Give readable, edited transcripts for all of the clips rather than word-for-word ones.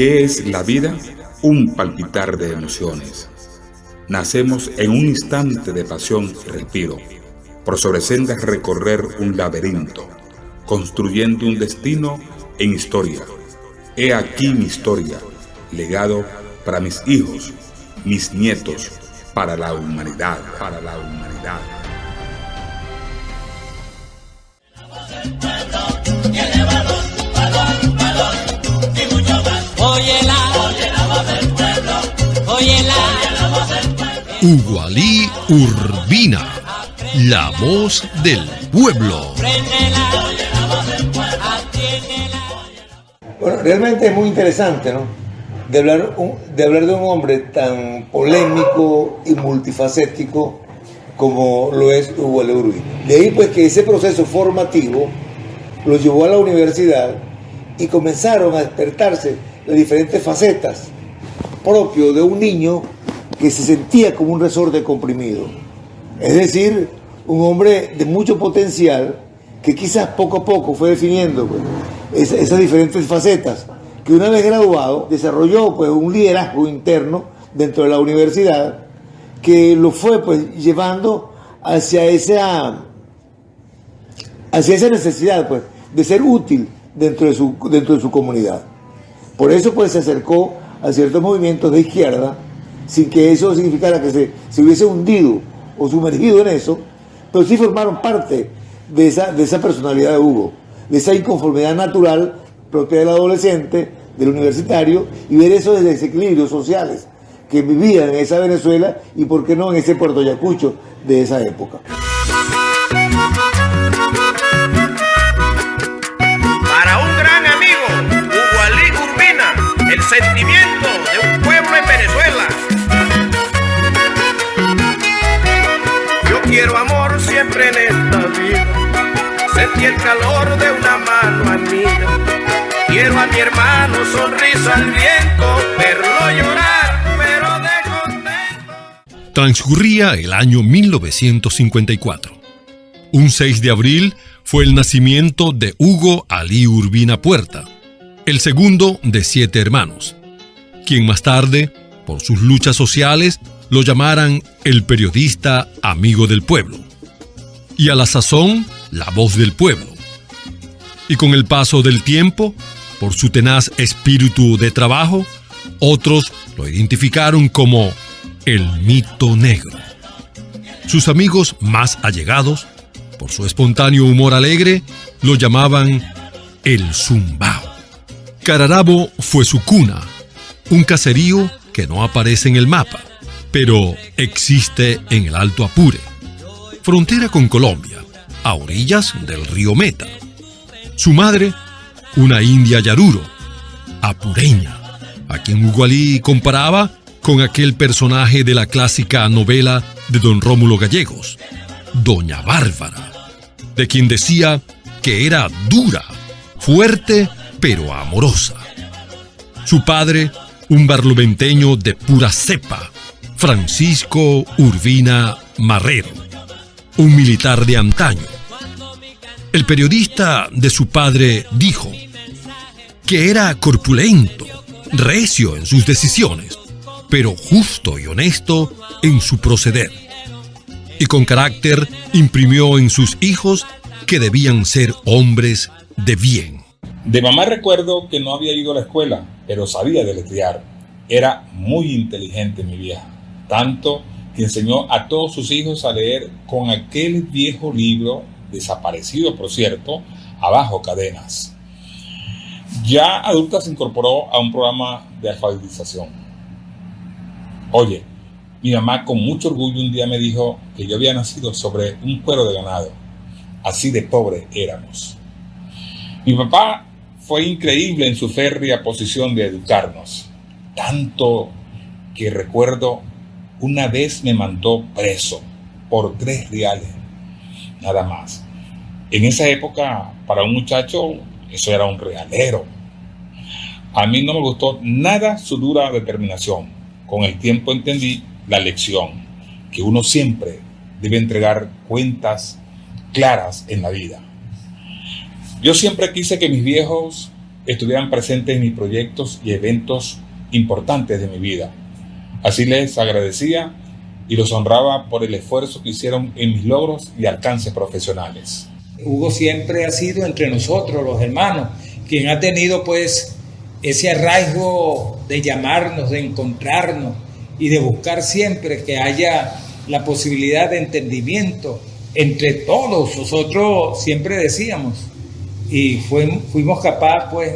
¿Qué es la vida? Un palpitar de emociones. Nacemos en un instante de pasión y respiro, por sobre sendas recorrer un laberinto, construyendo un destino en historia. He aquí mi historia, legado para mis hijos, mis nietos, para la humanidad, para la humanidad. Ugualí Urbina, la voz del pueblo. Bueno, realmente es muy interesante, ¿no? De hablar de un hombre tan polémico y multifacético como lo es Ugualí Urbina. De ahí pues que ese proceso formativo lo llevó a la universidad y comenzaron a despertarse las diferentes facetas propias de un niño que se sentía como un resorte comprimido. Es decir, un hombre de mucho potencial que quizás poco a poco fue definiendo pues, esas diferentes facetas, que una vez graduado desarrolló pues, un liderazgo interno dentro de la universidad que lo fue pues, llevando hacia esa necesidad pues, de ser útil dentro de su comunidad. Por eso pues, se acercó a ciertos movimientos de izquierda, sin que eso significara que se hubiese hundido o sumergido en eso, pero sí formaron parte de esa personalidad de Hugo, de esa inconformidad natural propia del adolescente, del universitario, y ver esos desequilibrios sociales que vivían en esa Venezuela y por qué no en ese Puerto Ayacucho de esa época. Para un gran amigo, Ugualí Urbina, el sentimiento de un pueblo en Venezuela. Yo quiero amor siempre en esta vida, sentí el calor de una mano amiga. Quiero a mi hermano, sonrisa al viento, verlo llorar, pero de contento. Transcurría el año 1954. Un 6 de abril fue el nacimiento de Hugo Alí Urbina Puerta, el segundo de 7 hermanos, quien más tarde, por sus luchas sociales, lo llamaran el periodista amigo del pueblo, y a la sazón, la voz del pueblo. Y con el paso del tiempo, por su tenaz espíritu de trabajo, otros lo identificaron como el mito negro. Sus amigos más allegados, por su espontáneo humor alegre, lo llamaban el Zumbao. Cararabo fue su cuna, un caserío que no aparece en el mapa, pero existe en el Alto Apure, frontera con Colombia, a orillas del río Meta. Su madre, una india yaruro, apureña, a quien Ugualí comparaba con aquel personaje de la clásica novela de don Rómulo Gallegos, Doña Bárbara, de quien decía que era dura, fuerte, pero amorosa. Su padre, un barloventeño de pura cepa, Francisco Urbina Marrero, un militar de antaño. El periodista de su padre dijo que era corpulento, recio en sus decisiones, pero justo y honesto en su proceder. Y con carácter imprimió en sus hijos que debían ser hombres de bien. De mamá recuerdo que no había ido a la escuela, pero sabía deletrear. Era muy inteligente mi vieja, tanto que enseñó a todos sus hijos a leer con aquel viejo libro, desaparecido por cierto, Abajo Cadenas. Ya adulta se incorporó a un programa de alfabetización. Oye, mi mamá con mucho orgullo un día me dijo que yo había nacido sobre un cuero de ganado. Así de pobre éramos. Mi papá fue increíble en su férrea posición de educarnos. Tanto que recuerdo una vez me mandó preso por 3 reales. Nada más. En esa época, para un muchacho, eso era un realero. A mí no me gustó nada su dura determinación. Con el tiempo entendí la lección, que uno siempre debe entregar cuentas claras en la vida. Yo siempre quise que mis viejos estuvieran presentes en mis proyectos y eventos importantes de mi vida. Así les agradecía y los honraba por el esfuerzo que hicieron en mis logros y alcances profesionales. Hugo siempre ha sido entre nosotros, los hermanos, quien ha tenido pues ese arraigo de llamarnos, de encontrarnos y de buscar siempre que haya la posibilidad de entendimiento entre todos. Nosotros siempre decíamos, y fuimos capaces pues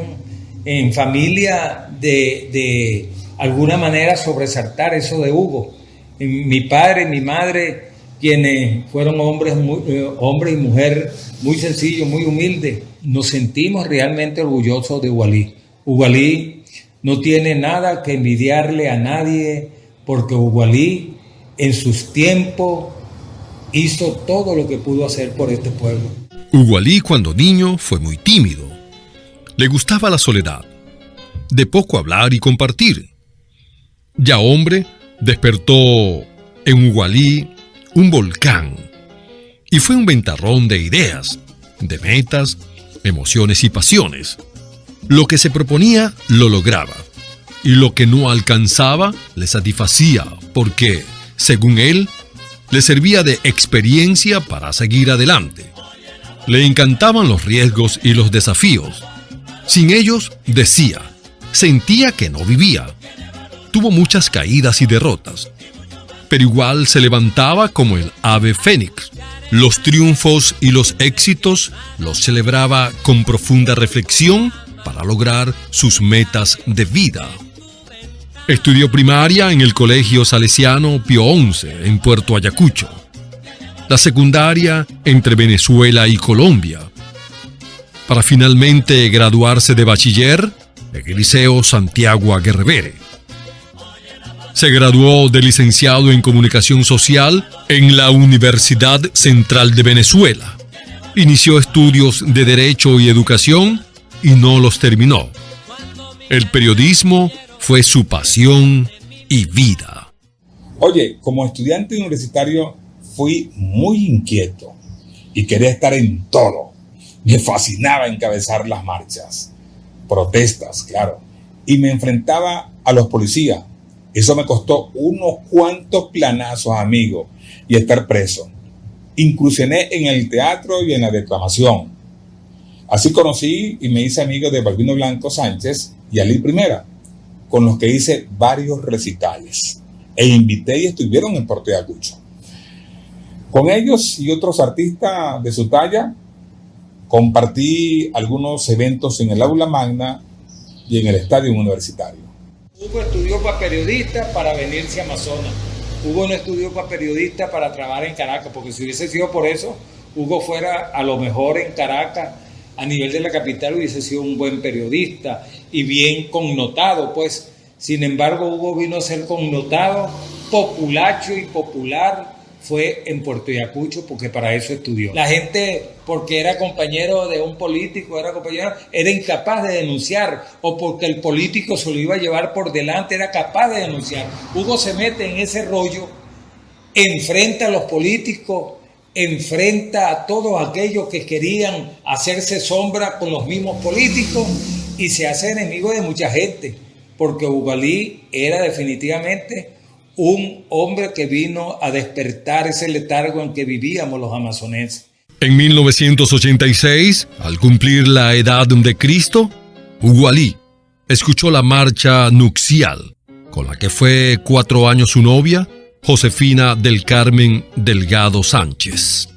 en familia de alguna manera sobresaltar eso de Hugo. Mi padre y mi madre, quienes fueron hombre y mujer muy sencillos, muy humildes, nos sentimos realmente orgullosos de Ugalí. Ugalí no tiene nada que envidiarle a nadie, porque Ugalí en sus tiempos hizo todo lo que pudo hacer por este pueblo. Ugalí, cuando niño, fue muy tímido. Le gustaba la soledad, de poco hablar y compartir. Ya hombre, despertó en Ugalí un volcán y fue un ventarrón de ideas, de metas, emociones y pasiones. Lo que se proponía lo lograba y lo que no alcanzaba le satisfacía porque, según él, le servía de experiencia para seguir adelante. Le encantaban los riesgos y los desafíos. Sin ellos, decía, sentía que no vivía. Tuvo muchas caídas y derrotas, pero igual se levantaba como el ave fénix. Los triunfos y los éxitos los celebraba con profunda reflexión para lograr sus metas de vida. Estudió primaria en el Colegio Salesiano Pío XI en Puerto Ayacucho. La secundaria entre Venezuela y Colombia, para finalmente graduarse de bachiller en el Liceo Santiago Aguerrevere. Se graduó de licenciado en Comunicación Social en la Universidad Central de Venezuela. Inició estudios de Derecho y Educación y no los terminó. El periodismo fue su pasión y vida. Oye, como estudiante universitario fui muy inquieto y quería estar en todo. Me fascinaba encabezar las marchas, protestas, claro, y me enfrentaba a los policías. Eso me costó unos cuantos planazos, amigo, y estar preso. Incursioné en el teatro y en la declamación. Así conocí y me hice amigo de Balbino Blanco Sánchez y Ali Primera, con los que hice varios recitales e invité y estuvieron en Puerto Ayacucho. Con ellos y otros artistas de su talla, compartí algunos eventos en el Aula Magna y en el Estadio Universitario. Hugo estudió para periodista para venirse a Amazonas. Hugo no estudió para periodista para trabajar en Caracas, porque si hubiese sido por eso, Hugo fuera a lo mejor en Caracas, a nivel de la capital, hubiese sido un buen periodista y bien connotado, pues. Sin embargo, Hugo vino a ser connotado, populacho y popular, fue en Puerto Ayacucho, porque para eso estudió. La gente, porque era compañero de un político, era incapaz de denunciar, o porque el político se lo iba a llevar por delante, era capaz de denunciar. Hugo se mete en ese rollo, enfrenta a los políticos, enfrenta a todos aquellos que querían hacerse sombra con los mismos políticos y se hace enemigo de mucha gente, porque Ugalí era definitivamente un hombre que vino a despertar ese letargo en que vivíamos los amazonenses. En 1986, al cumplir la edad de Cristo, Ugalí escuchó la marcha nupcial, con la que fue 4 años su novia, Josefina del Carmen Delgado Sánchez.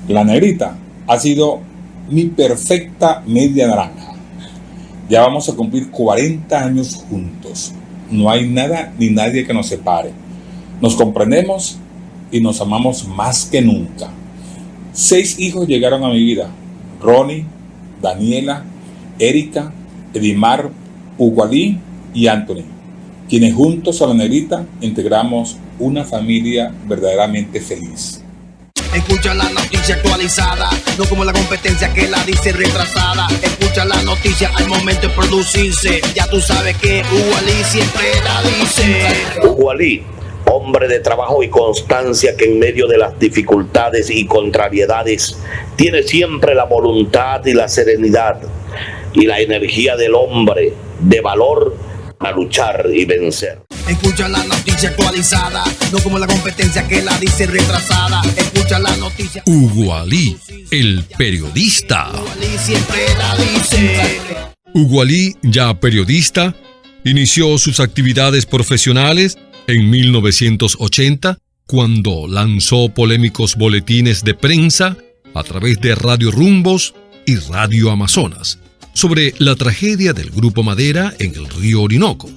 La negrita ha sido mi perfecta media naranja. Ya vamos a cumplir 40 años juntos. No hay nada ni nadie que nos separe. Nos comprendemos y nos amamos más que nunca. 6 hijos llegaron a mi vida: Ronnie, Daniela, Erika, Edimar, Ugualí y Anthony, quienes juntos a la negrita integramos una familia verdaderamente feliz. Escucha la noticia actualizada, no como la competencia que la dice retrasada. Escucha la noticia al momento de producirse. Ya tú sabes que Ugualí siempre la dice. Ugualí, hombre de trabajo y constancia que en medio de las dificultades y contrariedades tiene siempre la voluntad y la serenidad y la energía del hombre de valor a luchar y vencer. Escucha la noticia actualizada, no como la competencia que la dice retrasada. Escucha la noticia. Ugualí, el periodista. Ugualí siempre la dice. Ugualí, ya periodista, inició sus actividades profesionales en 1980, cuando lanzó polémicos boletines de prensa a través de Radio Rumbos y Radio Amazonas sobre la tragedia del Grupo Madera en el río Orinoco,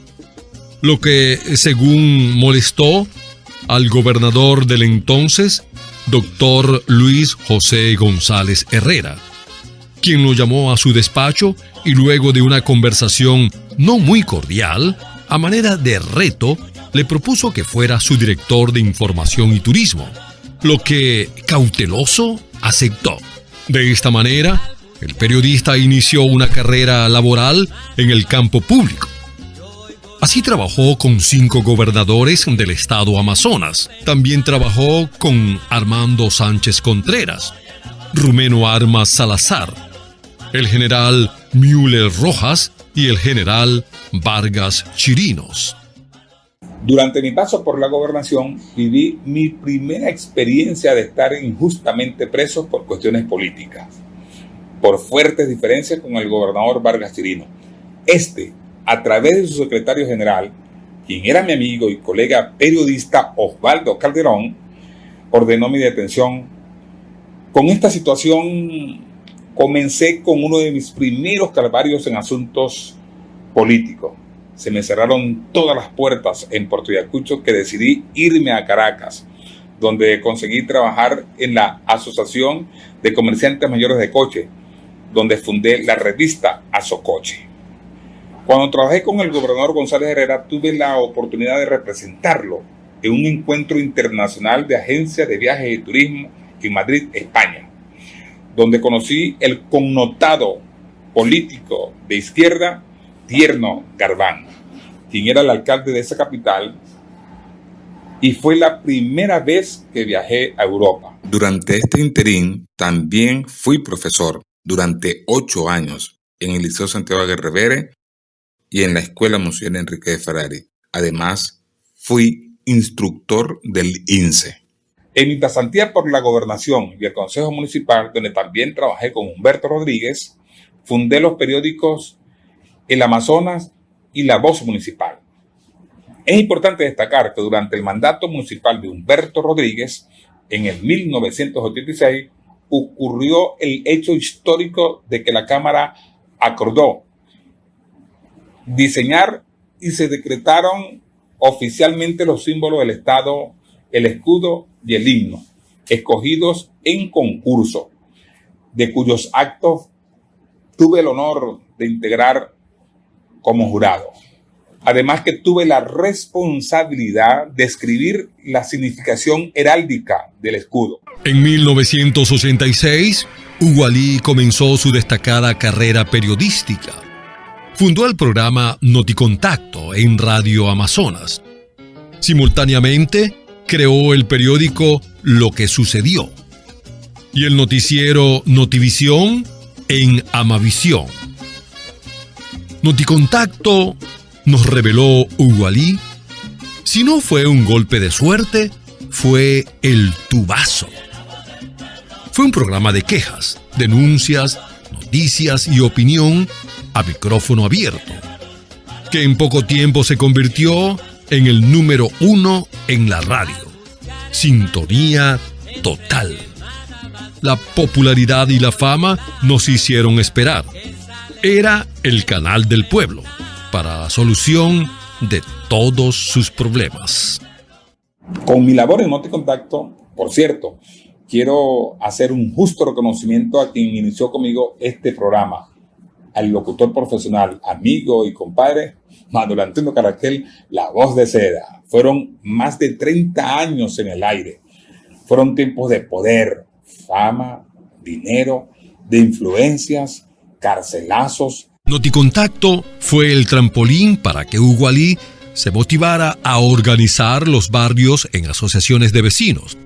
lo que, según molestó al gobernador del entonces, doctor Luis José González Herrera, quien lo llamó a su despacho y luego de una conversación no muy cordial, a manera de reto, le propuso que fuera su director de información y turismo, lo que, cauteloso, aceptó. De esta manera, el periodista inició una carrera laboral en el campo público. Así trabajó con 5 gobernadores del estado Amazonas. También trabajó con Armando Sánchez Contreras, Rumeno Armas Salazar, el general Müller Rojas y el general Vargas Chirinos. Durante mi paso por la gobernación, viví mi primera experiencia de estar injustamente preso por cuestiones políticas, por fuertes diferencias con el gobernador Vargas Chirino. A través de su secretario general, quien era mi amigo y colega periodista Osvaldo Calderón, ordenó mi detención. Con esta situación comencé con uno de mis primeros calvarios en asuntos políticos. Se me cerraron todas las puertas en Puerto Ayacucho, que decidí irme a Caracas, donde conseguí trabajar en la Asociación de Comerciantes Mayores de Coche, donde fundé la revista Asocoche. Cuando trabajé con el gobernador González Herrera, tuve la oportunidad de representarlo en un encuentro internacional de agencias de viajes y turismo en Madrid, España, donde conocí el connotado político de izquierda, Tierno Garbán, quien era el alcalde de esa capital, y fue la primera vez que viajé a Europa. Durante este interín también fui profesor durante 8 años en el Liceo Santiago de Revere y en la Escuela Musical Enrique de Ferrari. Además, fui instructor del INSE. En mi pasantía por la gobernación y el Consejo Municipal, donde también trabajé con Humberto Rodríguez, fundé los periódicos El Amazonas y La Voz Municipal. Es importante destacar que durante el mandato municipal de Humberto Rodríguez, en el 1986, ocurrió el hecho histórico de que la Cámara acordó diseñar y se decretaron oficialmente los símbolos del Estado, el escudo y el himno, escogidos en concurso, de cuyos actos tuve el honor de integrar como jurado. Además que tuve la responsabilidad de escribir la significación heráldica del escudo. En 1986, Ugualí comenzó su destacada carrera periodística. Fundó el programa Noticontacto en Radio Amazonas. Simultáneamente, creó el periódico Lo que Sucedió y el noticiero Notivisión en Amavisión. Noticontacto, nos reveló Ugualí, si no fue un golpe de suerte, fue el tubazo. Fue un programa de quejas, denuncias, noticias y opinión a micrófono abierto, que en poco tiempo se convirtió en el número 1 en la radio. Sintonía total. La popularidad y la fama nos hicieron esperar. era el canal del pueblo para la solución de todos sus problemas. Con mi labor en Noticontacto, por cierto, quiero hacer un justo reconocimiento a quien inició conmigo este programa, al locutor profesional, amigo y compadre, Manuel Antonio Caraquel, la voz de seda. Fueron más de 30 años en el aire. Fueron tiempos de poder, fama, dinero, de influencias, carcelazos. Noticontacto fue el trampolín para que Hugo Alí se motivara a organizar los barrios en asociaciones de vecinos.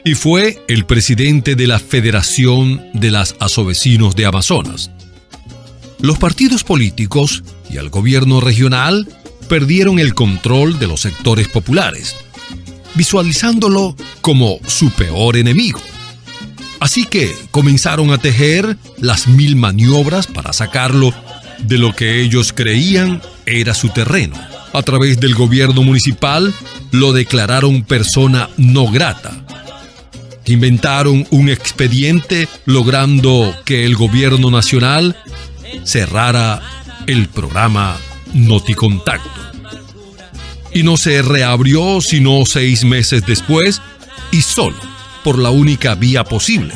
Y fue el presidente de la Federación de las Asovecinos de Amazonas. Los partidos políticos y el gobierno regional perdieron el control de los sectores populares, visualizándolo como su peor enemigo. Así que comenzaron a tejer las mil maniobras para sacarlo de lo que ellos creían era su terreno. A través del gobierno municipal lo declararon persona no grata. Inventaron un expediente logrando que el gobierno nacional cerrara el programa Noticontacto. Y no se reabrió sino 6 meses después y solo por la única vía posible,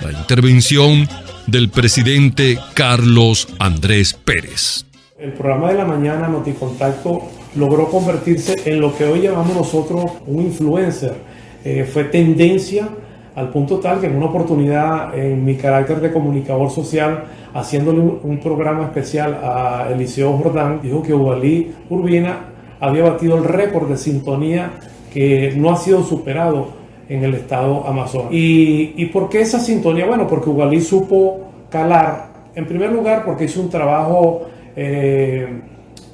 la intervención del presidente Carlos Andrés Pérez. El programa de la mañana Noticontacto logró convertirse en lo que hoy llamamos nosotros un influencer. Fue tendencia al punto tal que en una oportunidad, en mi carácter de comunicador social, haciéndole un programa especial a Eliseo Jordán, dijo que Hugo Alí Urbina había batido el récord de sintonía que no ha sido superado en el estado Amazonas. ¿Y por qué esa sintonía? Bueno, porque Hugo Alí supo calar, en primer lugar porque hizo un trabajo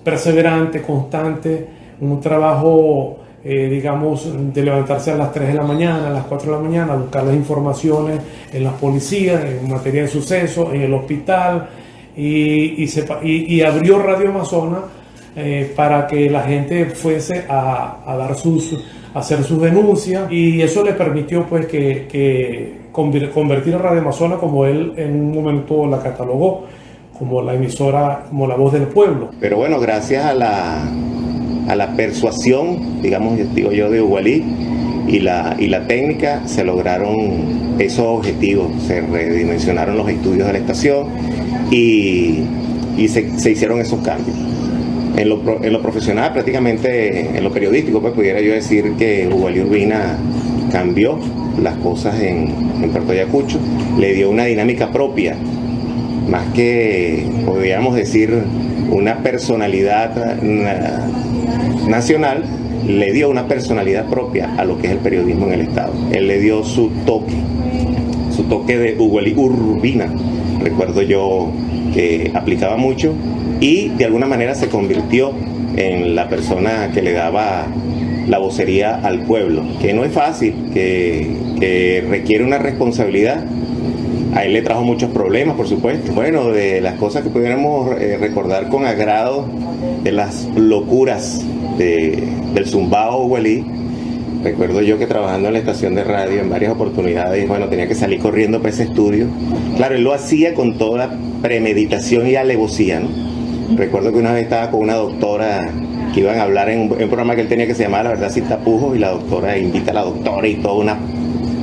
perseverante, constante, un trabajo digamos, de levantarse a las 3 de la mañana, a las 4 de la mañana, a buscar las informaciones en las policías, en materia de sucesos, en el hospital, y abrió Radio Amazonas para que la gente fuese a hacer sus denuncias, y eso le permitió pues que convertir a Radio Amazonas, como él en un momento la catalogó, como la emisora, como la voz del pueblo. Pero bueno, gracias a la persuasión, digamos, digo yo, de Hugo Alí y la técnica, se lograron esos objetivos, se redimensionaron los estudios de la estación y se hicieron esos cambios. En lo profesional, prácticamente en lo periodístico, pues pudiera yo decir que Hugo Alí Urbina cambió las cosas en Puerto Ayacucho, le dio una dinámica propia, más que, podríamos decir, una personalidad nacional, le dio una personalidad propia a lo que es el periodismo en el estado. Él le dio su toque de Hugo Alí Urbina. Recuerdo yo que aplicaba mucho y de alguna manera se convirtió en la persona que le daba la vocería al pueblo, que no es fácil, que requiere una responsabilidad. A él le trajo muchos problemas, por supuesto. Bueno, de las cosas que pudiéramos recordar con agrado, de las locuras del zumbao Hugo Alí, recuerdo yo que trabajando en la estación de radio en varias oportunidades, bueno, tenía que salir corriendo para ese estudio. Claro, él lo hacía con toda premeditación y alevosía, ¿no? Recuerdo que una vez estaba con una doctora que iban a hablar en un programa que él tenía que se llamaba La Verdad Sin Tapujos, y la doctora invita a la doctora y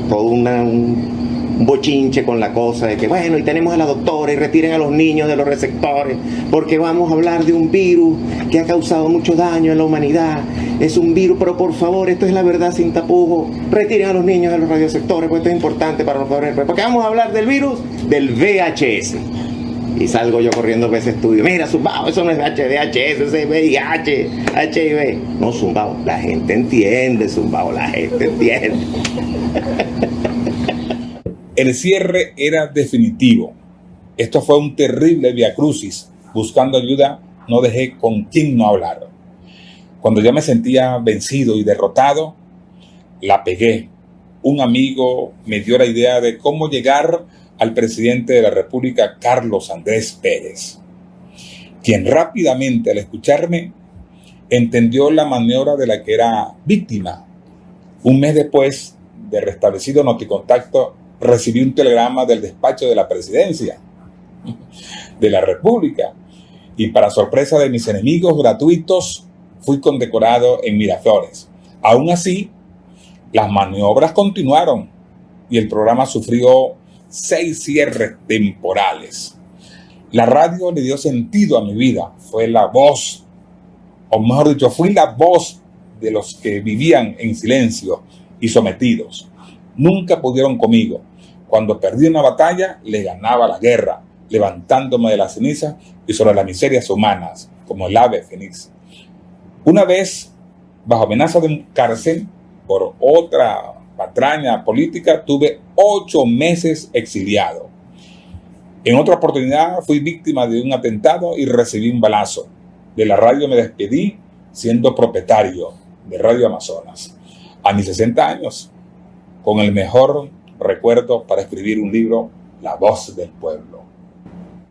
un bochinche con la cosa de que bueno, y tenemos a la doctora y retiren a los niños de los receptores porque vamos a hablar de un virus que ha causado mucho daño en la humanidad, es un virus, pero por favor, esto es La Verdad Sin Tapujos, retiren a los niños de los radioreceptores, pues esto es importante para los padres, porque vamos a hablar del virus del VHS. Y salgo yo corriendo para ese estudio, mira, zumbao, eso no es VHS, eso es VIH, HIV. No, zumbao, la gente entiende, zumbao, la gente entiende. El cierre era definitivo. Esto fue un terrible viacrucis. Buscando ayuda, no dejé con quién no hablar. Cuando ya me sentía vencido y derrotado, la pegué. Un amigo me dio la idea de cómo llegar al presidente de la República, Carlos Andrés Pérez, quien rápidamente, al escucharme, entendió la maniobra de la que era víctima. Un mes después de restablecido Noticontacto, recibí un telegrama del despacho de la presidencia. de la República. Y para sorpresa de mis enemigos gratuitos, fui condecorado en Miraflores. Aún así, las maniobras continuaron y el programa sufrió 6 cierres temporales. La radio le dio sentido a mi vida. Fue la voz, o mejor dicho, fui la voz de los que vivían en silencio y sometidos. Nunca pudieron conmigo. Cuando perdí una batalla, le ganaba la guerra, levantándome de las cenizas y sobre las miserias humanas, como el ave fénix. Una vez, bajo amenaza de cárcel por otra patraña política, tuve 8 meses exiliado. En otra oportunidad fui víctima de un atentado y recibí un balazo. De la radio me despedí siendo propietario de Radio Amazonas. A mis 60 años, con el mejor recuerdo para escribir un libro, La Voz del Pueblo.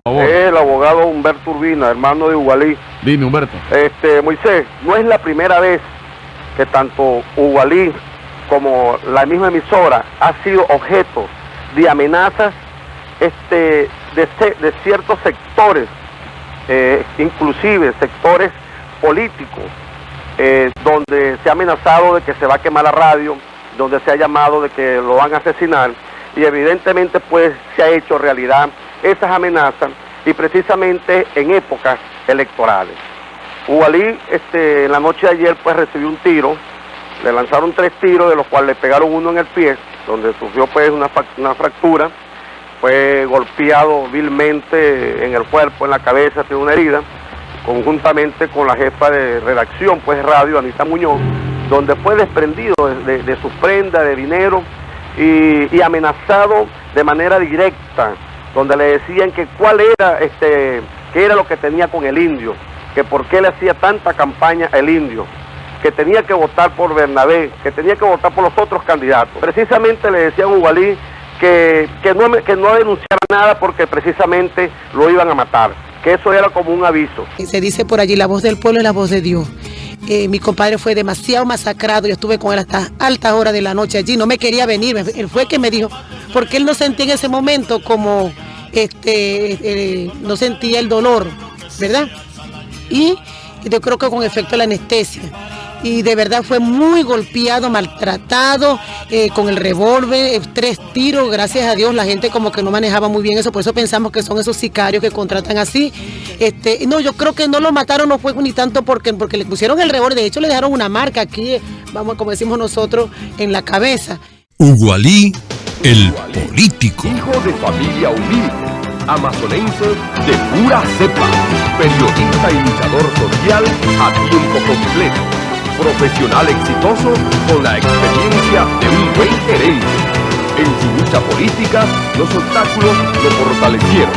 El abogado Humberto Urbina, hermano de Ugualí. Dime, Humberto. Moisés, no es la primera vez que tanto Ugualí como la misma emisora ha sido objeto de amenazas de ciertos sectores, inclusive sectores políticos, donde se ha amenazado de que se va a quemar la radio, donde se ha llamado de que lo van a asesinar, y evidentemente pues se ha hecho realidad esas amenazas, y precisamente en épocas electorales. Ugualí en la noche de ayer pues recibió un tiro, le lanzaron 3 tiros, de los cuales le pegaron uno en el pie, donde sufrió pues una fractura, fue golpeado vilmente en el cuerpo, en la cabeza, tiene una herida, conjuntamente con la jefa de redacción, pues radio, Anita Muñoz, donde fue desprendido de su prenda, de dinero, y amenazado de manera directa, donde le decían que cuál era, qué era lo que tenía con el indio, que por qué le hacía tanta campaña el indio, que tenía que votar por Bernabé, que tenía que votar por los otros candidatos. Precisamente le decían a Ugualí que no denunciara nada porque precisamente lo iban a matar, que eso era como un aviso. Se dice por allí, la voz del pueblo es la voz de Dios. Mi compadre fue demasiado masacrado, yo estuve con él hasta altas horas de la noche allí, no me quería venir, él fue que me dijo, porque él no sentía en ese momento como, no sentía el dolor, ¿verdad? Y yo creo que con efecto de la anestesia. Y de verdad fue muy golpeado, maltratado, con el revólver, 3 tiros, gracias a Dios la gente como que no manejaba muy bien eso, por eso pensamos que son esos sicarios que contratan así. No, yo creo que no lo mataron, no fue ni tanto porque le pusieron el revólver, de hecho le dejaron una marca aquí, vamos, como decimos nosotros, en la cabeza. Ugualí, el político. Hijo de familia humilde, amazonense de pura cepa, periodista y luchador social a tiempo completo. Profesional exitoso con la experiencia de un buen gerente. En su lucha política, los obstáculos lo fortalecieron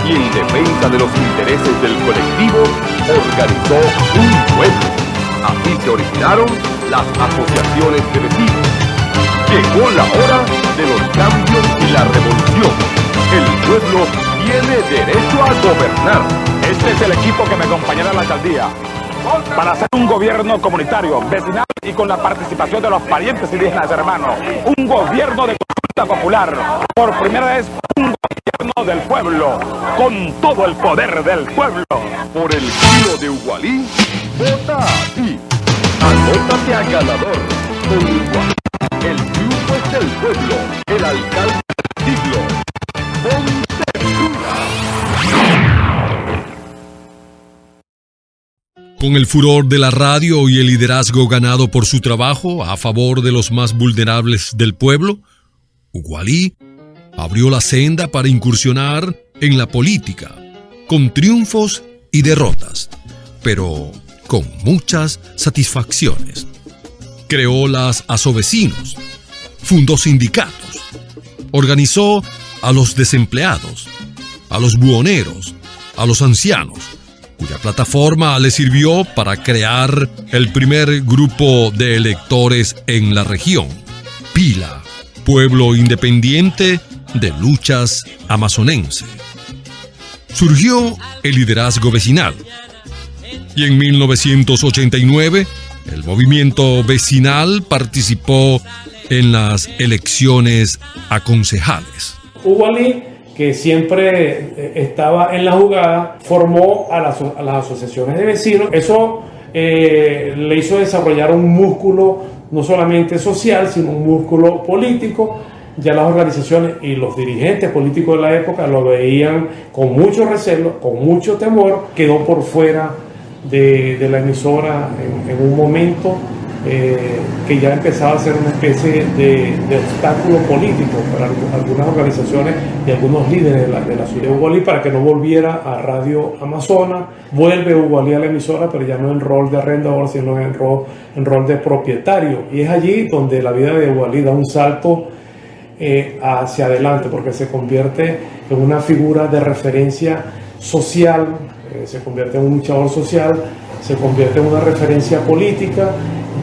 y en defensa de los intereses del colectivo, organizó un pueblo. Así se originaron las asociaciones de vecinos. Llegó la hora de los cambios y la revolución. El pueblo tiene derecho a gobernar. Este es el equipo que me acompañará a la alcaldía para hacer un gobierno comunitario, vecinal y con la participación de los parientes indígenas hermanos. Un gobierno de consulta popular. Por primera vez, un gobierno del pueblo, con todo el poder del pueblo. Por el kilo de Ugualí, vota a ti. Anótate a ganador con Ugualí. El triunfo es del pueblo. El alcalde del siglo. Ponte Luna. Con el furor de la radio y el liderazgo ganado por su trabajo a favor de los más vulnerables del pueblo, Ugualí abrió la senda para incursionar en la política, con triunfos y derrotas, pero con muchas satisfacciones. Creó las asovecinos, fundó sindicatos, organizó a los desempleados, a los buhoneros, a los ancianos, cuya plataforma le sirvió para crear el primer grupo de electores en la región, Pila, pueblo independiente de luchas amazonense. Surgió el liderazgo vecinal y en 1989 el movimiento vecinal participó en las elecciones a concejales. Ugualí que siempre estaba en la jugada, formó a las asociaciones de vecinos. Eso le hizo desarrollar un músculo no solamente social, sino un músculo político. Ya las organizaciones y los dirigentes políticos de la época lo veían con mucho recelo, con mucho temor. Quedó por fuera de la emisora en un momento que ya empezaba a ser una especie de obstáculo político para algunas organizaciones y algunos líderes de la ciudad de Ugualí, para que no volviera a Radio Amazonas. Vuelve Ugualí a la emisora, pero ya no en rol de arrendador, sino en rol de propietario. Y es allí donde la vida de Ugualí da un salto hacia adelante, porque se convierte en una figura de referencia social, se convierte en un luchador social, se convierte en una referencia política.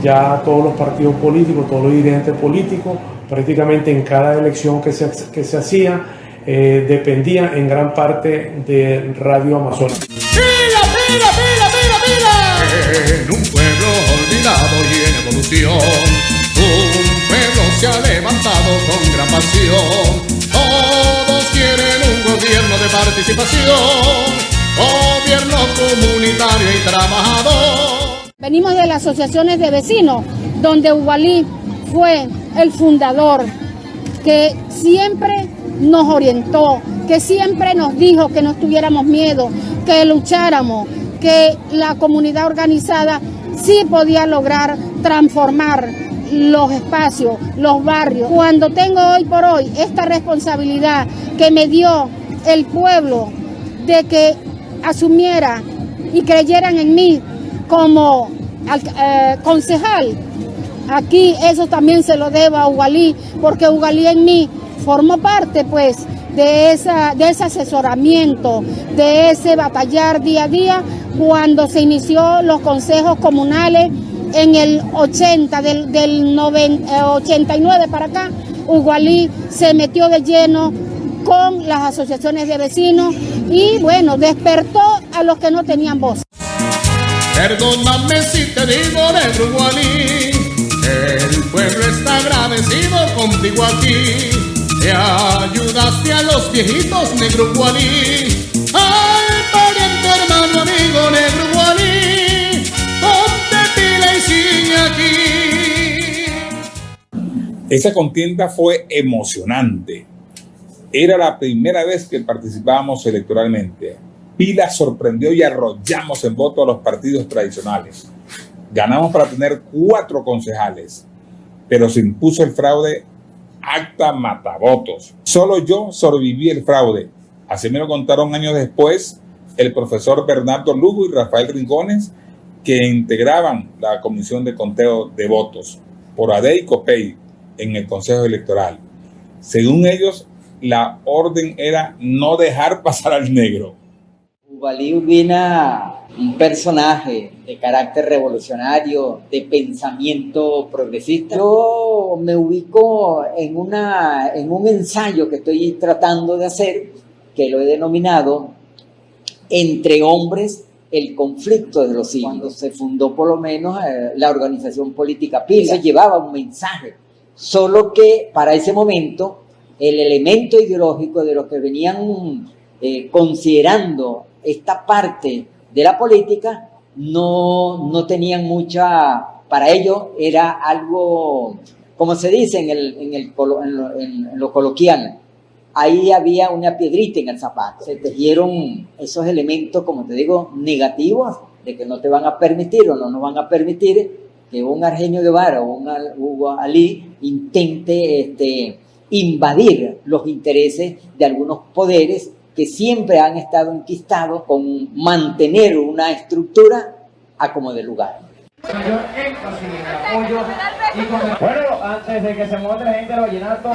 Ya todos los partidos políticos, todos los dirigentes políticos, prácticamente en cada elección que se hacía, dependía en gran parte de Radio Amazonas. ¡Mira! En un pueblo olvidado y en evolución, un pueblo se ha levantado con gran pasión. Todos quieren un gobierno de participación, gobierno comunitario y trabajador. Venimos de las asociaciones de vecinos, donde Ugualí fue el fundador, que siempre nos orientó, que siempre nos dijo que no tuviéramos miedo, que lucháramos, que la comunidad organizada sí podía lograr transformar los espacios, los barrios. Cuando tengo hoy por hoy esta responsabilidad que me dio el pueblo de que asumiera y creyeran en mí como concejal, aquí eso también se lo debo a Ugualí, porque Ugualí en mí formó parte pues de ese asesoramiento, de ese batallar día a día, cuando se inició los consejos comunales en el 80, del 89 para acá. Ugualí se metió de lleno con las asociaciones de vecinos y bueno, despertó a los que no tenían voz. Perdóname si te digo, negro Ugualí, el pueblo está agradecido contigo aquí. Te ayudaste a los viejitos, negro Ugualí, al pariente, hermano, amigo, negro Ugualí, ponte pila y sigue aquí. Esa contienda fue emocionante. Era la primera vez que participábamos electoralmente. Pila sorprendió y arrollamos en voto a los partidos tradicionales. Ganamos para tener 4 concejales, pero se impuso el fraude acta matavotos. Solo yo sobreviví el fraude. Así me lo contaron años después el profesor Bernardo Lugo y Rafael Rincones, que integraban la comisión de conteo de votos por AD y COPEI en el Consejo Electoral. Según ellos, la orden era no dejar pasar al negro. Ugualí Urbina, un personaje de carácter revolucionario, de pensamiento progresista. Yo me ubico en un ensayo que estoy tratando de hacer, que lo he denominado Entre Hombres, el conflicto de los siglos. Cuando se fundó por lo menos la organización política Pila, eso llevaba un mensaje, solo que para ese momento el elemento ideológico de lo que venían considerando esta parte de la política no tenían mucha, para ellos era algo, como se dice en lo coloquial, ahí había una piedrita en el zapato. Se tejieron esos elementos, como te digo, negativos, de que no te van a permitir o no nos van a permitir que un Argenio Guevara o un Ugualí intente invadir los intereses de algunos poderes que siempre han estado enquistados con mantener una estructura a como de lugar. Bueno, antes de que se mueva la gente, lo llenar todo.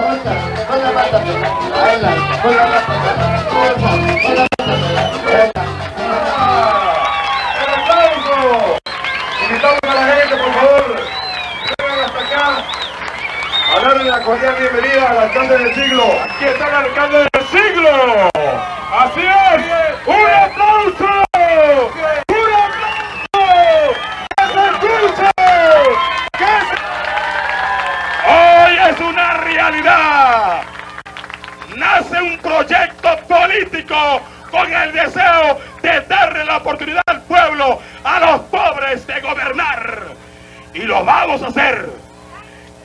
Invitamos a la gente, por favor, vengan hasta acá a darle la cordial bienvenida al alcalde del siglo. Aquí está el alcalde del siglo. Así es. ¡Un aplauso! ¡Un aplauso! ¡Que se escuche! ¡Hoy es una realidad! Nace un proyecto el deseo de darle la oportunidad al pueblo, a los pobres, de gobernar. Y lo vamos a hacer.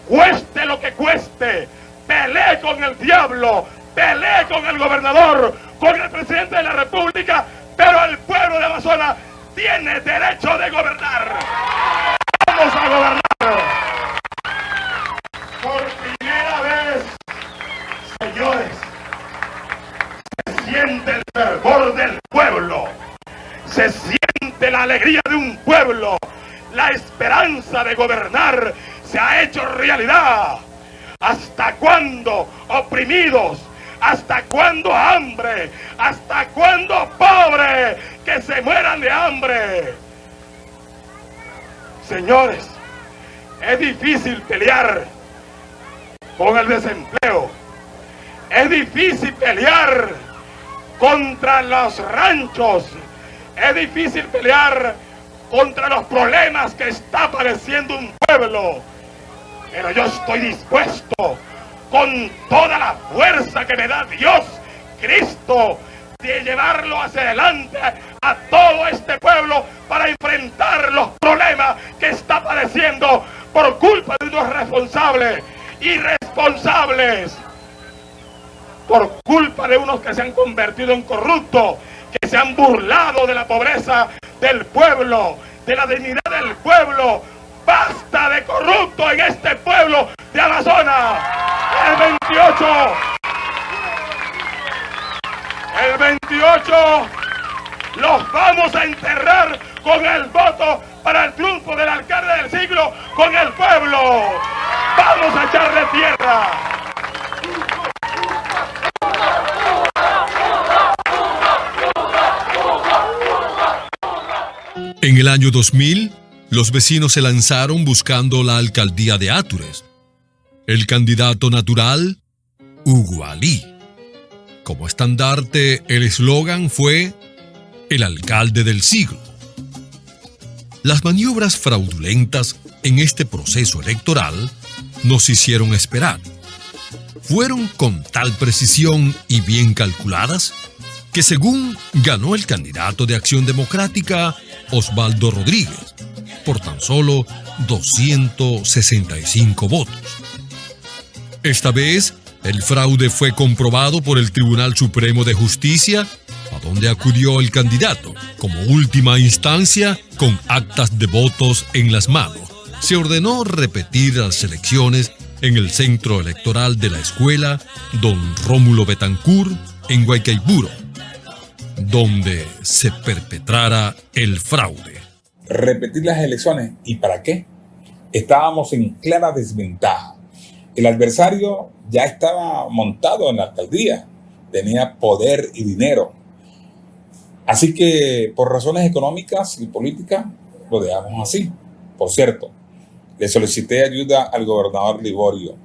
Cueste lo que cueste. Pelee con el diablo, pelee con el gobernador, con el presidente de la República, pero el pueblo de Amazonas tiene derecho de gobernar. Vamos a gobernar. Por primera vez, señores, se siente el fervor del pueblo, se siente la alegría de un pueblo, la esperanza de gobernar se ha hecho realidad. ¿Hasta cuándo oprimidos? ¿Hasta cuándo hambre? ¿Hasta cuándo pobres que se mueran de hambre? Señores, es difícil pelear con el desempleo. Es difícil pelear contra los ranchos. Es difícil pelear contra los problemas que está padeciendo un pueblo. Pero yo estoy dispuesto, con toda la fuerza que me da Dios, Cristo, de llevarlo hacia adelante a todo este pueblo para enfrentar los problemas que está padeciendo por culpa de unos responsables, irresponsables, por culpa de unos que se han convertido en corruptos, que se han burlado de la pobreza del pueblo, de la dignidad del pueblo. ¡Basta de corrupto en este pueblo de Amazonas! El 28 los vamos a enterrar con el voto para el triunfo del alcalde del siglo, con el pueblo. ¡Vamos a echarle tierra! En el año 2000, los vecinos se lanzaron buscando la alcaldía de Atures. El candidato natural, Hugo Alí. Como estandarte, el eslogan fue el alcalde del siglo. Las maniobras fraudulentas en este proceso electoral nos hicieron esperar. Fueron con tal precisión y bien calculadas que según ganó el candidato de Acción Democrática, Osvaldo Rodríguez, por tan solo 265 votos. Esta vez, el fraude fue comprobado por el Tribunal Supremo de Justicia, a donde acudió el candidato. Como última instancia, con actas de votos en las manos, se ordenó repetir las elecciones en el centro electoral de la escuela Don Rómulo Betancourt en Guaycaipuro, donde se perpetrara el fraude. Repetir las elecciones. ¿Y para qué? Estábamos en clara desventaja. El adversario ya estaba montado en la alcaldía, tenía poder y dinero. Así que por razones económicas y políticas lo dejamos así. Por cierto, le solicité ayuda al gobernador Liborio,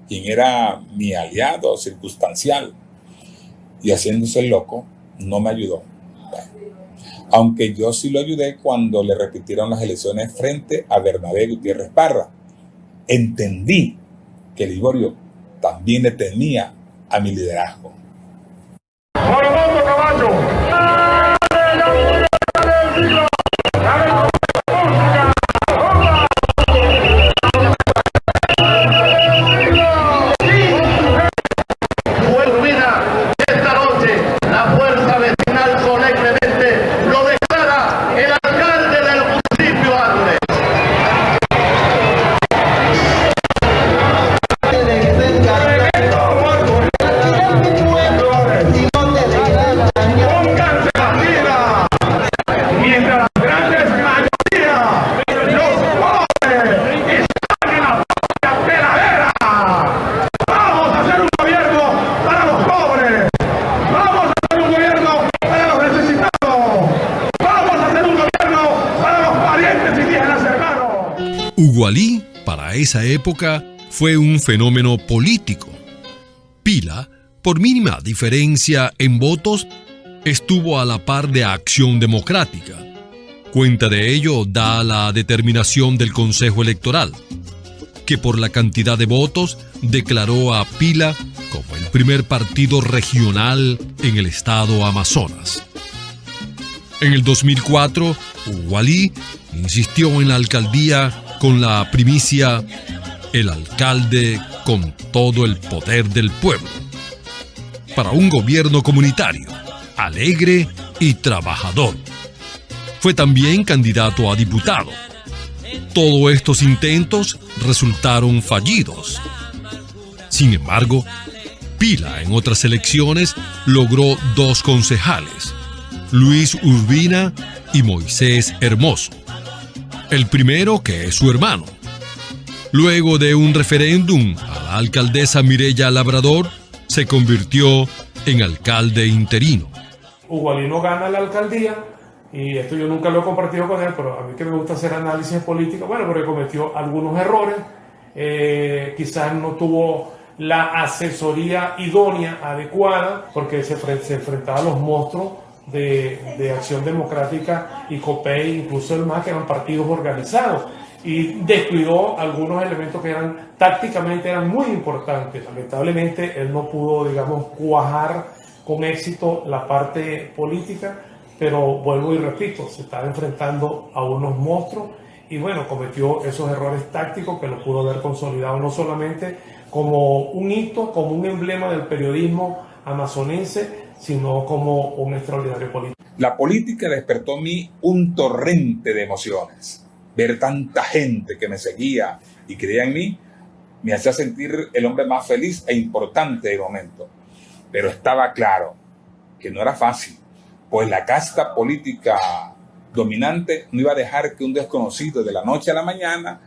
quien era mi aliado circunstancial, y haciéndose el loco no me ayudó. Aunque yo sí lo ayudé cuando le repitieron las elecciones frente a Bernabé Gutiérrez Parra. Entendí que Liborio también le temía a mi liderazgo. ¡Morobondo, caballo! Esta noche, la fuerza vecinal solemnemente lo declara el alcalde del municipio Atures. Mientras las grandes mayorías, los pobres, están en la peladera. Vamos a hacer un gobierno para los pobres. Vamos a hacer un gobierno para los necesitados. Vamos a hacer un gobierno para los parientes indígenas hermanos. Hugo Alí, para esa época, fue un fenómeno político. Pila, por mínima diferencia en votos, estuvo a la par de Acción Democrática. Cuenta de ello da la determinación del Consejo Electoral, que por la cantidad de votos declaró a Pila como el primer partido regional en el estado Amazonas. En el 2004, Hugo Alí insistió en la alcaldía con la primicia "el alcalde con todo el poder del pueblo", para un gobierno comunitario, alegre y trabajador. Fue también candidato a diputado. Todos estos intentos resultaron fallidos. Sin embargo, Pila en otras elecciones logró 2 concejales, Luis Urbina y Moisés Hermoso. El primero, que es su hermano. Luego de un referéndum, a la alcaldesa Mireya Labrador se convirtió en alcalde interino. Hugo Alí no gana la alcaldía, y esto yo nunca lo he compartido con él, pero a mí que me gusta hacer análisis político, bueno, porque cometió algunos errores, quizás no tuvo la asesoría idónea, adecuada, porque se enfrentaba a los monstruos de Acción Democrática y COPEI, incluso el MAS, que eran partidos organizados, y descuidó algunos elementos que tácticamente eran muy importantes. Lamentablemente él no pudo, digamos, cuajar con éxito la parte política, pero vuelvo y repito, se estaba enfrentando a unos monstruos y bueno, cometió esos errores tácticos que lo pudo haber consolidado no solamente como un hito, como un emblema del periodismo amazonense, sino como un extraordinario político. La política despertó en mí un torrente de emociones. Ver tanta gente que me seguía y creía en mí me hacía sentir el hombre más feliz e importante del momento. Pero estaba claro que no era fácil, pues la casta política dominante no iba a dejar que un desconocido de la noche a la mañana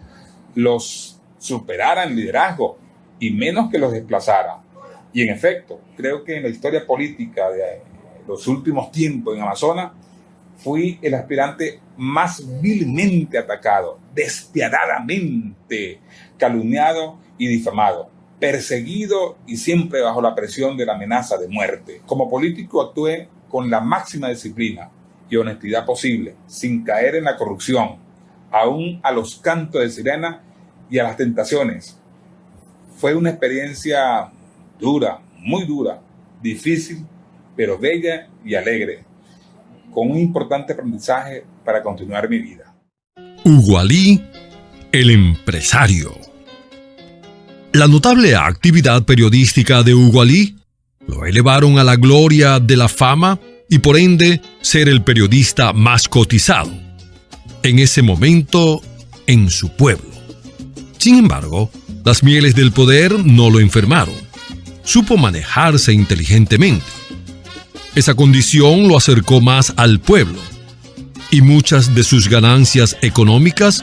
los superara en liderazgo y menos que los desplazara. Y en efecto, creo que en la historia política de los últimos tiempos en Amazonas, fui el aspirante más vilmente atacado, despiadadamente calumniado y difamado, perseguido y siempre bajo la presión de la amenaza de muerte. Como político actué con la máxima disciplina y honestidad posible, sin caer en la corrupción, aún a los cantos de sirena y a las tentaciones. Fue una experiencia dura, muy dura, difícil, pero bella y alegre, con un importante aprendizaje para continuar mi vida. Hugo Alí, el empresario. La notable actividad periodística de Hugo Alí lo elevaron a la gloria de la fama y por ende ser el periodista más cotizado en ese momento en su pueblo. Sin embargo, las mieles del poder no lo enfermaron. Supo manejarse inteligentemente. Esa condición lo acercó más al pueblo y muchas de sus ganancias económicas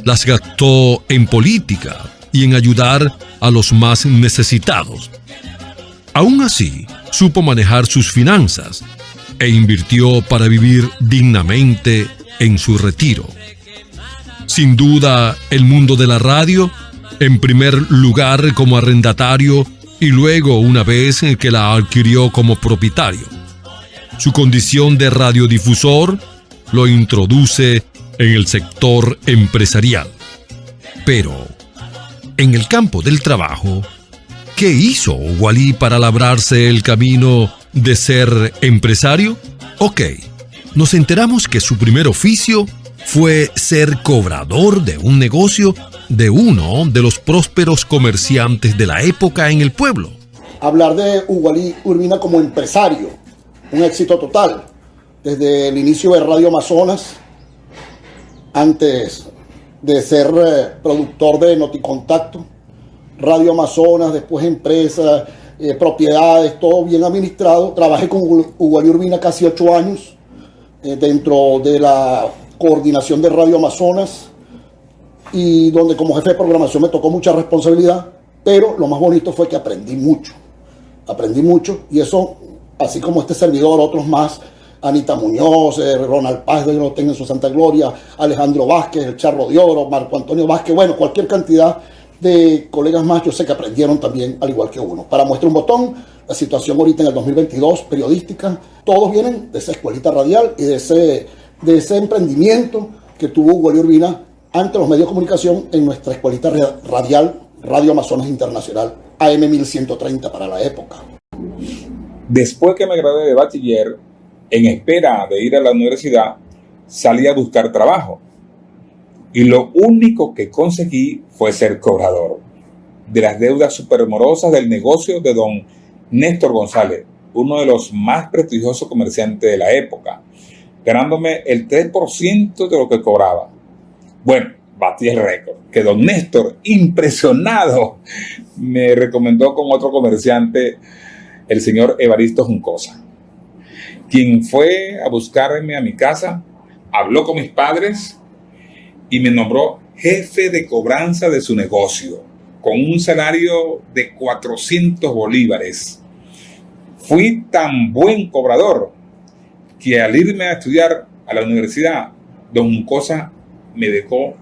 las gastó en política y en ayudar a los más necesitados. Aún así, supo manejar sus finanzas e invirtió para vivir dignamente en su retiro. Sin duda, el mundo de la radio, en primer lugar como arrendatario y luego una vez que la adquirió como propietario. Su condición de radiodifusor lo introduce en el sector empresarial. Pero, en el campo del trabajo, ¿qué hizo Hugo Alí para labrarse el camino de ser empresario? Ok, nos enteramos que su primer oficio fue ser cobrador de un negocio de uno de los prósperos comerciantes de la época en el pueblo. Hablar de Hugo Alí Urbina como empresario, un éxito total, desde el inicio de Radio Amazonas, antes de ser productor de Noticontacto, Radio Amazonas, después empresas, propiedades, todo bien administrado. Trabajé con Hugo Alí Urbina casi 8 años dentro de la coordinación de Radio Amazonas, y donde como jefe de programación me tocó mucha responsabilidad, pero lo más bonito fue que aprendí mucho, y eso, así como este servidor, otros más, Anita Muñoz, Ronald Paz, Dios lo tenga en su santa gloria, Alejandro Vázquez, el Charro de Oro, Marco Antonio Vázquez, bueno, cualquier cantidad de colegas más, yo sé que aprendieron también al igual que uno. Para muestra un botón, la situación ahorita en el 2022, periodística, todos vienen de esa escuelita radial y de ese emprendimiento que tuvo Hugo Alí Urbina ante los medios de comunicación en nuestra escuelita radial, Radio Amazonas Internacional, AM 1130 para la época. Después que me gradué de bachiller, En espera de ir a la universidad, salí a buscar trabajo. Y lo único que conseguí fue ser cobrador de las deudas supermorosas del negocio de don Néstor González, uno de los más prestigiosos comerciantes de la época, ganándome el 3% de lo que cobraba. Bueno, batí el récord, que don Néstor, impresionado, me recomendó con otro comerciante, el señor Evaristo Juncosa, quien fue a buscarme a mi casa, habló con mis padres y me nombró jefe de cobranza de su negocio, con un salario de 400 bolívares. Fui tan buen cobrador que al irme a estudiar a la universidad, don Juncosa me dejó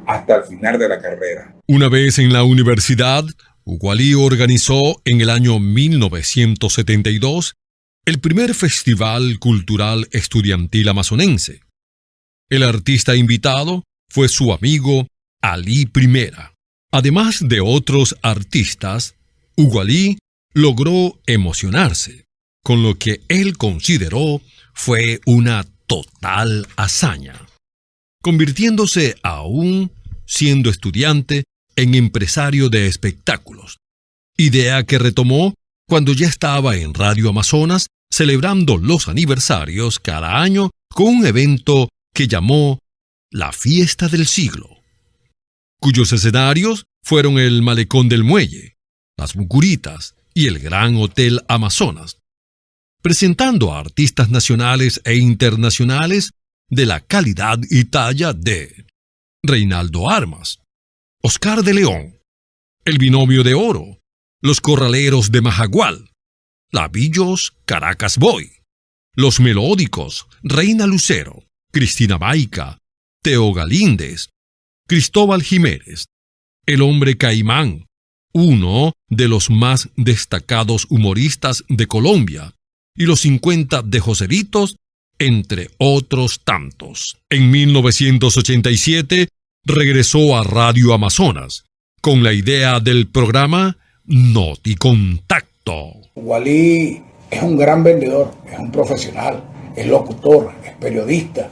hasta el final de la carrera. Una vez en la universidad, Hugo Alí organizó en el año 1972 el primer Festival Cultural Estudiantil Amazonense. El artista invitado fue su amigo Alí Primera. Además de otros artistas, Hugo Alí logró emocionarse, con lo que él consideró fue una total hazaña, convirtiéndose aún siendo estudiante en empresario de espectáculos, idea que retomó cuando ya estaba en Radio Amazonas celebrando los aniversarios cada año con un evento que llamó La Fiesta del Siglo, cuyos escenarios fueron el Malecón del Muelle, las Mucuritas y el Gran Hotel Amazonas, presentando a artistas nacionales e internacionales de la calidad y talla de Reinaldo Armas, Oscar de León, El Binomio de Oro, Los Corraleros de Majagual, Labillos Caracas Boy, Los Melódicos, Reina Lucero, Cristina Maica, Teo Galíndez, Cristóbal Jiménez, El Hombre Caimán, uno de los más destacados humoristas de Colombia, y Los 50 de Joseritos, entre otros tantos. En 1987 regresó a Radio Amazonas con la idea del programa Noticontacto. Hugo Alí es un gran vendedor, es un profesional, es locutor, es periodista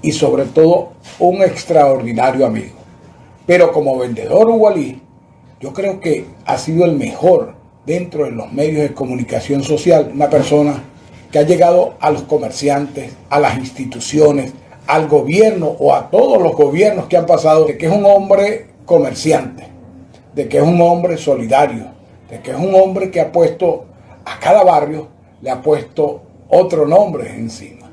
y sobre todo un extraordinario amigo. Pero como vendedor Hugo Alí, yo creo que ha sido el mejor dentro de los medios de comunicación social, una persona que ha llegado a los comerciantes, a las instituciones, al gobierno o a todos los gobiernos que han pasado, de que es un hombre comerciante, de que es un hombre solidario, de que es un hombre que ha puesto a cada barrio, le ha puesto otro nombre encima.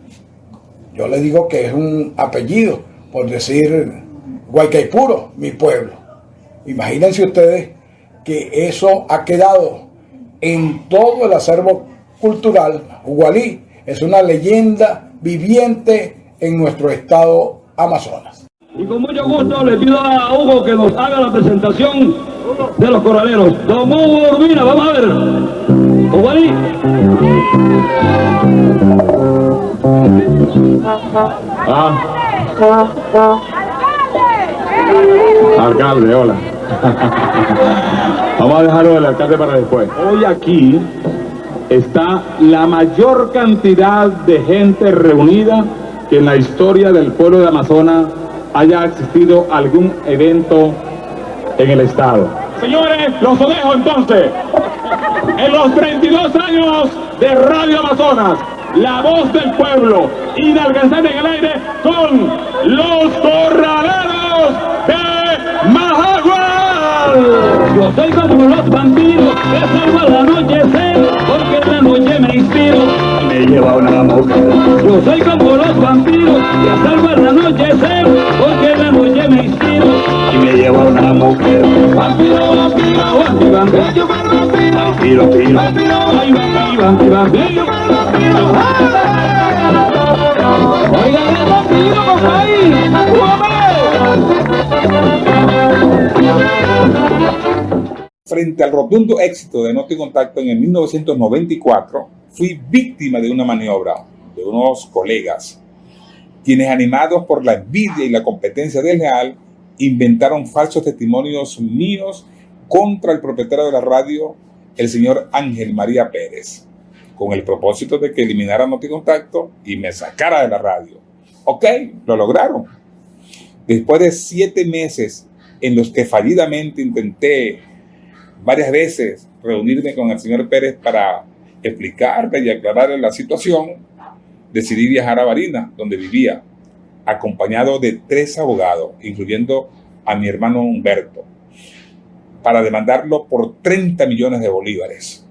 Yo le digo que es un apellido, por decir Guaycaipuro, mi pueblo. Imagínense ustedes que eso ha quedado en todo el acervo cultural. Hugo Alí es una leyenda viviente en nuestro estado Amazonas. Y con mucho gusto le pido a Hugo que nos haga la presentación de los corraleros. Don Hugo Urbina, vamos a ver. Hugo Alí. Alcalde, hola. Vamos a dejarlo del alcalde para después. Hoy aquí está la mayor cantidad de gente reunida que en la historia del pueblo de Amazonas haya existido algún evento en el estado. Señores, los dejo entonces. En los 32 años de Radio Amazonas, la voz del pueblo, inalcanzable en el aire, con los corraleros de Majagual. Yo soy como los vampiros que salgo al anochecer, porque en la noche me inspiro y me lleva una mujer. Yo soy como los vampiros que salgo al anochecer, porque en la noche me inspiro y me lleva una mujer. Vampiro, vampiro, vampiro, vampiro, vampiro, vampiro, ay, vampiro, vampiro, vampiro. Oigan el vampiro, ahí, Frente al rotundo éxito de Noticontacto en el 1994, fui víctima de una maniobra de unos colegas, quienes, animados por la envidia y la competencia desleal, inventaron falsos testimonios míos contra el propietario de la radio, el señor Ángel María Pérez, con el propósito de que eliminara Noticontacto y me sacara de la radio. Ok, lo lograron. Después de 7 meses en los que fallidamente intenté varias veces reunirme con el señor Pérez para explicarle y aclararle la situación, decidí viajar a Barinas, donde vivía, acompañado de 3 abogados, incluyendo a mi hermano Humberto, para demandarlo por 30 millones de bolívares.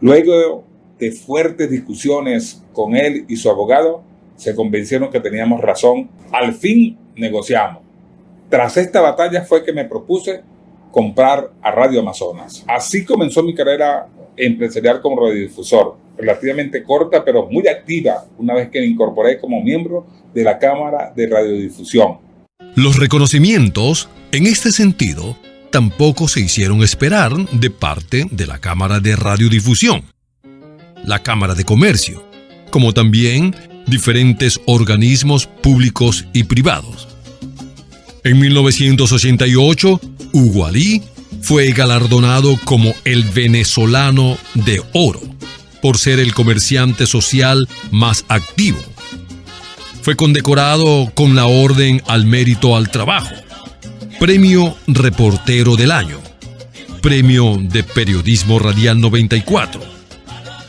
Luego de fuertes discusiones con él y su abogado, se convencieron que teníamos razón. Al fin negociamos. Tras esta batalla fue que me propuse comprar a Radio Amazonas. Así comenzó mi carrera empresarial como radiodifusor, relativamente corta pero muy activa una vez que me incorporé como miembro de la Cámara de Radiodifusión. Los reconocimientos, en este sentido, tampoco se hicieron esperar de parte de la Cámara de Radiodifusión, la Cámara de Comercio, como también diferentes organismos públicos y privados. En 1988, Hugo Alí fue galardonado como el venezolano de oro por ser el comerciante social más activo. Fue condecorado con la Orden al Mérito al Trabajo, Premio Reportero del Año, Premio de Periodismo Radial 94.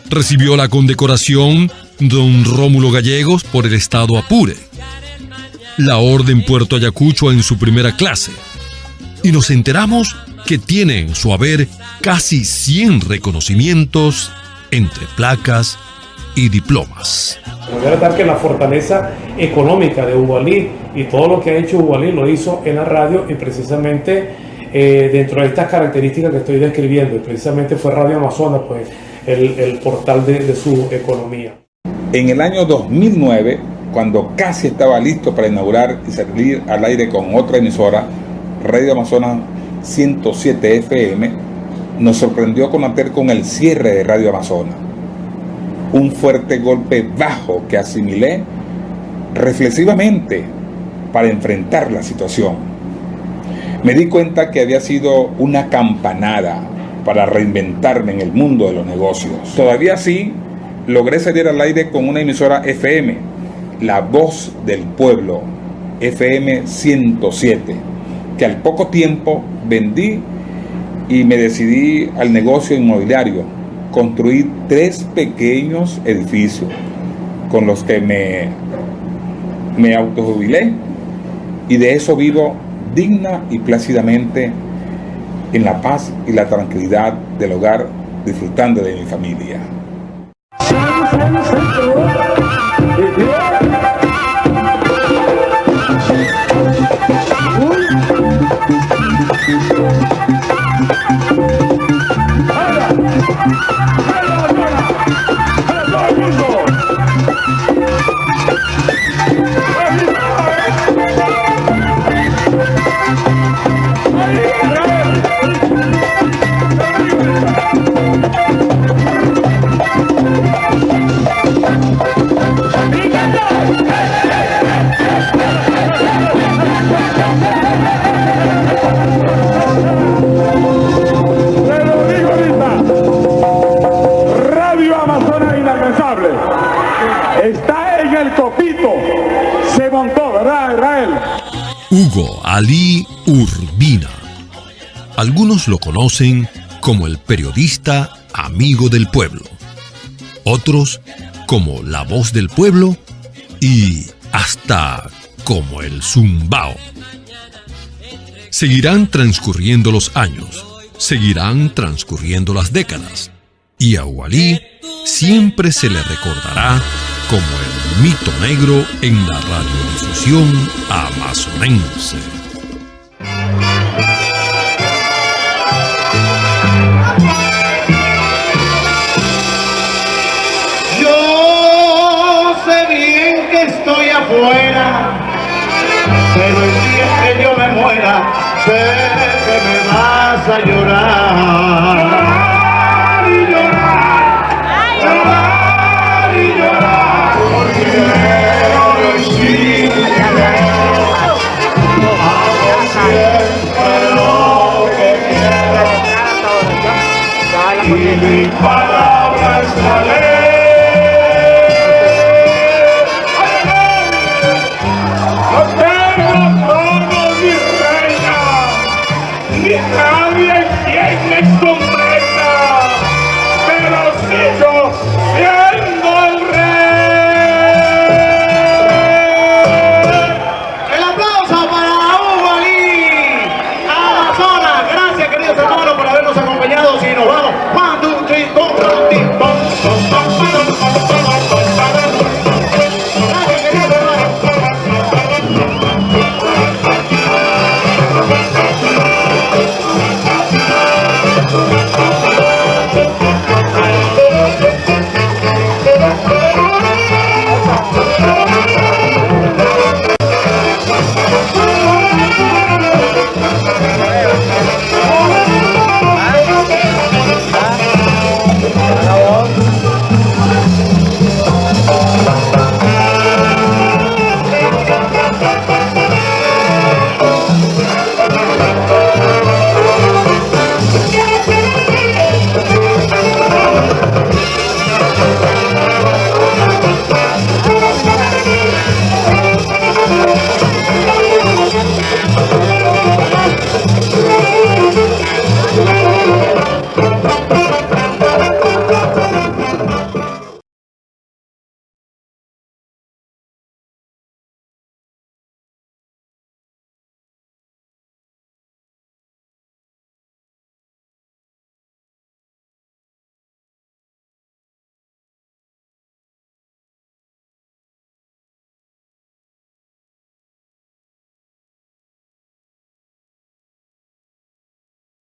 Recibió la condecoración Don Rómulo Gallegos por el Estado Apure, la Orden Puerto Ayacucho en su primera clase, y nos enteramos que tiene en su haber casi 100 reconocimientos entre placas y diplomas. Quiero dar que la fortaleza económica de Hugo Alí y todo lo que ha hecho Hugo Alí lo hizo en la radio, y precisamente dentro de estas características que estoy describiendo, y precisamente fue Radio Amazonas pues el portal de su economía. En el año 2009, cuando casi estaba listo para inaugurar y salir al aire con otra emisora, Radio Amazonas 107 FM, nos sorprendió conocer con el cierre de Radio Amazonas. Un fuerte golpe bajo que asimilé reflexivamente para enfrentar la situación. Me di cuenta que había sido una campanada para reinventarme en el mundo de los negocios. Todavía así, logré salir al aire con una emisora FM, La Voz del Pueblo, FM 107, que al poco tiempo vendí y me decidí al negocio inmobiliario. Construí 3 pequeños edificios con los que me autojubilé, y de eso vivo digna y plácidamente en la paz y la tranquilidad del hogar, disfrutando de mi familia. Hugo Alí Urbina. Algunos lo conocen como el periodista amigo del pueblo, otros como la voz del pueblo y hasta como el Zumbao. Seguirán transcurriendo los años, seguirán transcurriendo las décadas, y a Hugo Alí siempre se le recordará como el mito negro en la radiodifusión amazonense. Yo sé bien que estoy afuera, pero el día que yo me muera, sé que me vas a llorar. Llorar y llorar, llorar y llorar. Y mi palabra más alegre.